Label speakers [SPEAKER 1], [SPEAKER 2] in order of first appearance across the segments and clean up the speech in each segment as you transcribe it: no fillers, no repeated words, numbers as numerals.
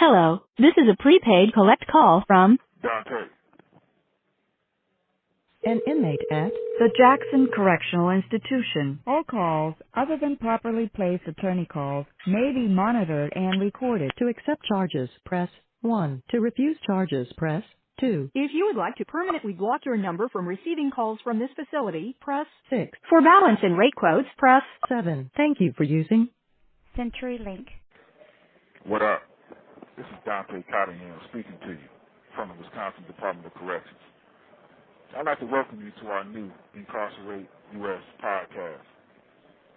[SPEAKER 1] Hello, this is a prepaid collect call from
[SPEAKER 2] Dante.
[SPEAKER 3] An inmate at the Jackson Correctional Institution. All calls, other than properly placed attorney calls, may be monitored and recorded. To accept charges, press 1. To refuse charges, press 2.
[SPEAKER 1] If you would like to permanently block your number from receiving calls from this facility, press
[SPEAKER 3] 6.
[SPEAKER 1] for balance and rate quotes, press
[SPEAKER 3] 7. Thank you for using
[SPEAKER 1] CenturyLink.
[SPEAKER 2] What up? This is Dante Cottingham speaking to you from the Wisconsin Department of Corrections. I'd like to welcome you to our new Incarcerate U.S. podcast.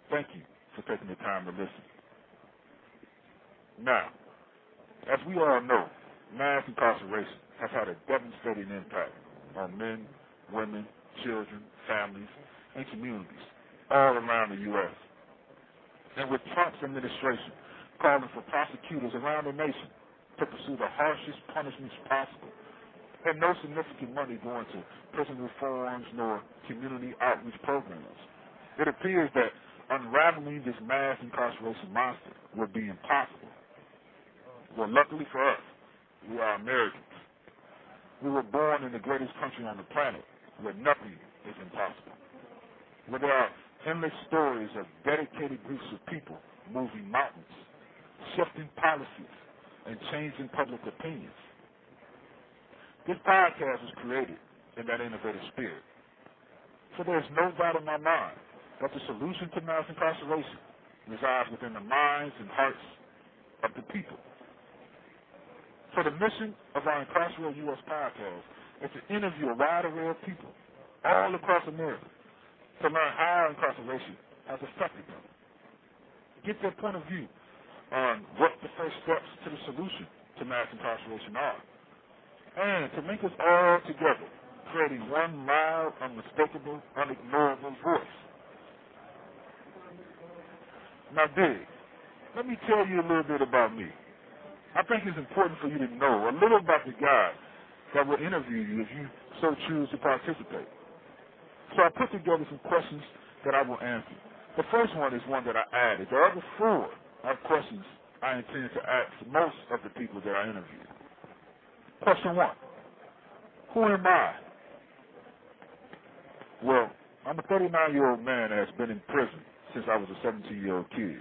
[SPEAKER 2] Thank you for taking the time to listen. Now, as we all know, mass incarceration has had a devastating impact on men, women, children, families, and communities all around the U.S. And with Trump's administration calling for prosecutors around the nation to pursue the harshest punishments possible, and no significant money going to prison reforms nor community outreach programs, it appears that unraveling this mass incarceration monster will be impossible. Well, luckily for us, we are Americans. We were born in the greatest country on the planet where nothing is impossible, where there are endless stories of dedicated groups of people moving mountains, shifting policies, and changing public opinions. This podcast was created in that innovative spirit. So there's no doubt in my mind that the solution to mass incarceration resides within the minds and hearts of the people. So the mission of our Incarcerate U.S. podcast is to interview a wide array of people all across America to learn how incarceration has affected them. Get their point of view on what the first steps to the solution to mass incarceration are. And to link us all together, creating one loud, unmistakable, unignorable voice. Now, Dig, let me tell you a little bit about me. I think it's important for you to know a little about the guy that will interview you if you so choose to participate. So I put together some questions that I will answer. The first one is one that I added. The other four are questions I intend to ask most of the people that I interview. Question 1. Who am I? Well, I'm a 39-year-old man that has been in prison since I was a 17-year-old kid.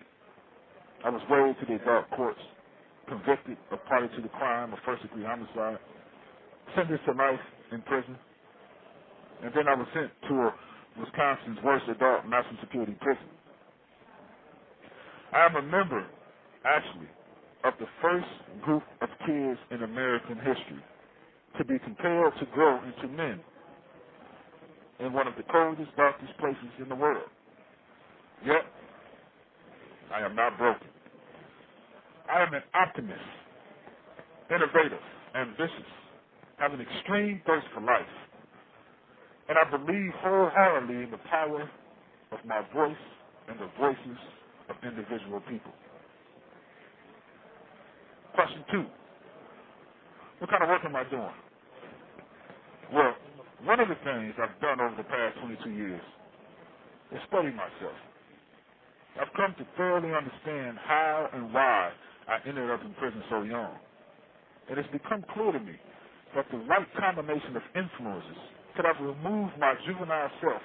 [SPEAKER 2] I was raised to the adult courts, convicted of party to the crime of first-degree homicide, sentenced to life in prison, and then I was sent to Wisconsin's worst adult maximum security prison. I am a member, actually, of the first group of kids in American history to be compelled to grow into men in one of the coldest, darkest places in the world. Yet, I am not broken. I am an optimist, innovative, ambitious, have an extreme thirst for life, and I believe wholeheartedly in the power of my voice and the voices of individual people. Question 2. What kind of work am I doing? Well, one of the things I've done over the past 22 years is study myself. I've come to thoroughly understand how and why I ended up in prison so young. It has become clear to me that the right combination of influences could have removed my juvenile self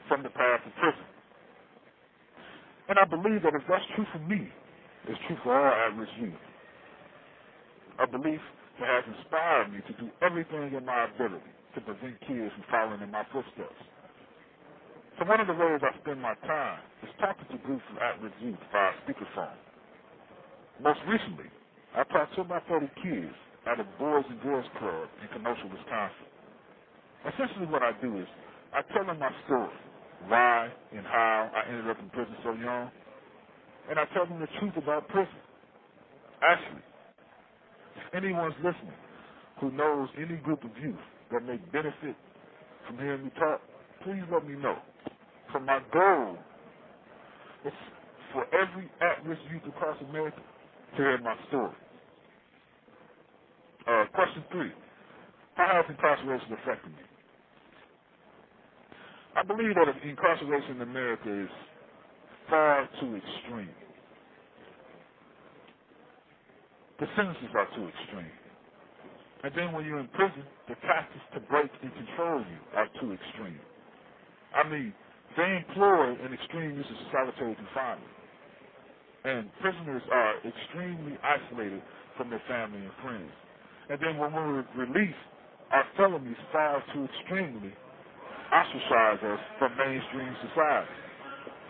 [SPEAKER 2] from the path of prison. And I believe that if that's true for me, it's true for all at-risk youth. A belief that has inspired me to do everything in my ability to prevent kids from following in my footsteps. So one of the ways I spend my time is talking to groups of at-risk youth via speakerphone. Most recently, I talked to about 30 kids at a Boys and Girls Club in Kenosha, Wisconsin. Essentially what I do is I tell them my story, why and how I ended up in prison so young, and I tell them the truth about prison. Actually, if anyone's listening who knows any group of youth that may benefit from hearing me talk, please let me know. For my goal is for every at-risk youth across America to hear my story. Question 3. How has incarceration affected me? I believe that incarceration in America is far too extreme. the sentences are too extreme. And then when you're in prison, the tactics to break and control you are too extreme. I mean, they employ an extreme use of solitary confinement. And prisoners are extremely isolated from their family and friends. And then when we're released, our felonies far too extremely ostracize us from mainstream society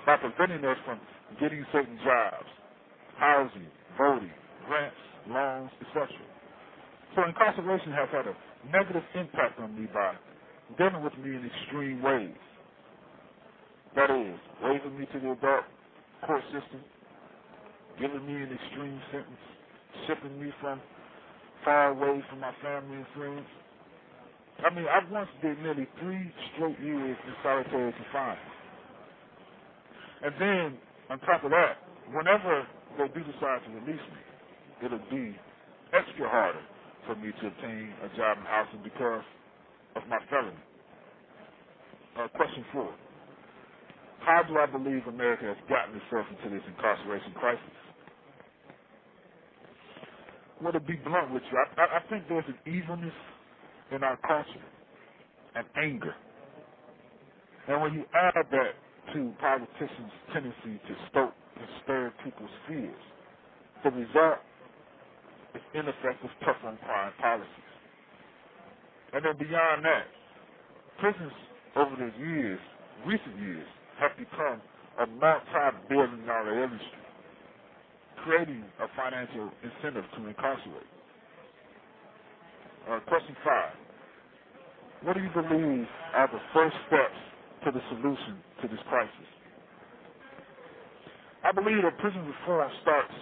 [SPEAKER 2] by preventing us from getting certain jobs, housing, voting, grants, loans, etc. So incarceration has had a negative impact on me by dealing with me in extreme ways. That is, raising me to the adult court system, giving me an extreme sentence, shipping me from far away from my family and friends. I mean, I once did nearly 3 straight years in solitary confinement. And then, on top of that, whenever they do decide to release me, it'll be extra harder for me to obtain a job in housing because of my felony. Question 4. How do I believe America has gotten itself into this incarceration crisis? Well, to be blunt with you, I think there's an evilness in our culture and anger. And when you add that to politicians' tendency to stoke and stir people's fears, the result is ineffective tough-on-crime policies. And then beyond that, prisons over the years, recent years, have become a multi-billion-dollar industry, creating a financial incentive to incarcerate. Question 5. What do you believe are the first steps to the solution to this crisis? I believe that prison reform starts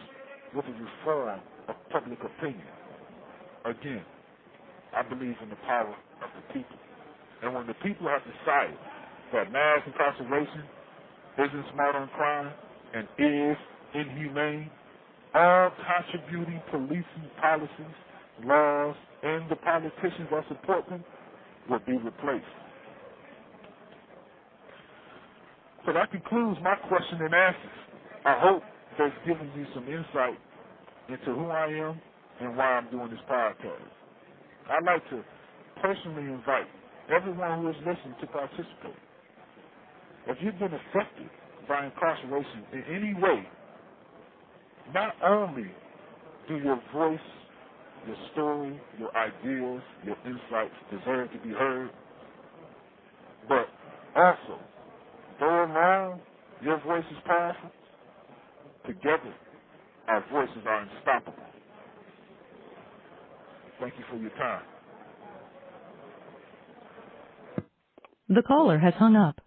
[SPEAKER 2] with a reform of public opinion. Again, I believe in the power of the people. And when the people have decided that mass incarceration isn't smart on crime and is inhumane, all contributing policing policies, laws, and the politicians that support them will be replaced. So that concludes my question and answers. I hope that's given you some insight into who I am and why I'm doing this podcast. I'd like to personally invite everyone who is listening to participate. If you've been affected by incarceration in any way, not only do your voice, your story, your ideas, your insights deserve to be heard, but also, though alone your voice is powerful, together our voices are unstoppable. Thank you for your time.
[SPEAKER 3] The caller has hung up.